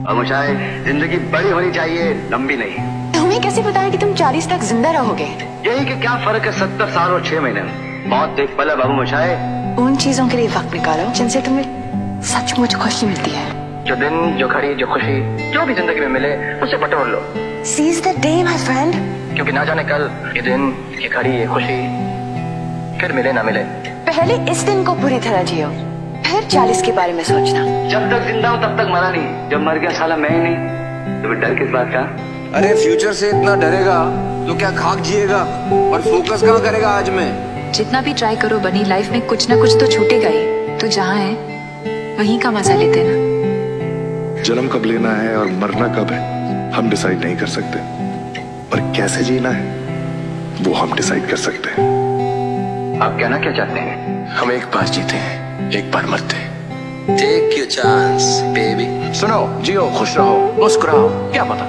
और मुझे जिंदगी बड़ी होनी चाहिए, लंबी नहीं। तुम्हें कैसे पता है कि तुम 40 तक जिंदा रहोगे? यही कि क्या फर्क है 70 साल और 6 महीने में। मौत देख पल है बाबू मुझाए। उन चीजों के लिए वक्त निकालो जिनसे तुम्हें सचमुच खुशी मिलती है। जो दिन, जो घड़ी, जो खुशी, जो भी जिंदगी में मिले उसे बटोर लो। Seize the day, my friend. क्योंकि ना जाने कल ये दिन, ये घड़ी, ये खुशी फिर मिले ना मिले। पहले इस दिन को पूरी तरह जियो, फिर 40 के बारे में सोचना। जब तक जिंदा हूँ तब तक मरा नहीं, जब मर गया साला मैं ही नहीं। तो डर किस बात का? अरे फ्यूचर से इतना डरेगा तो क्या खाक जिएगा और फोकस कहाँ करेगा आज में? जितना भी ट्राई करो बनी, लाइफ में कुछ ना कुछ तो छूटेगा ही। तो जहाँ है वहीं का मजा लेते ना। जन्म कब लेना है और मरना कब है हम डिसाइड नहीं कर सकते, पर कैसे जीना है वो हम डिसाइड कर सकते हैं। आप कहना क्या चाहते हैं? हम एक बार जीते हैं, एक बार मरते हैं। Take your chance baby. सुनो, जियो, खुश रहो, मुस्कुराओ, क्या पता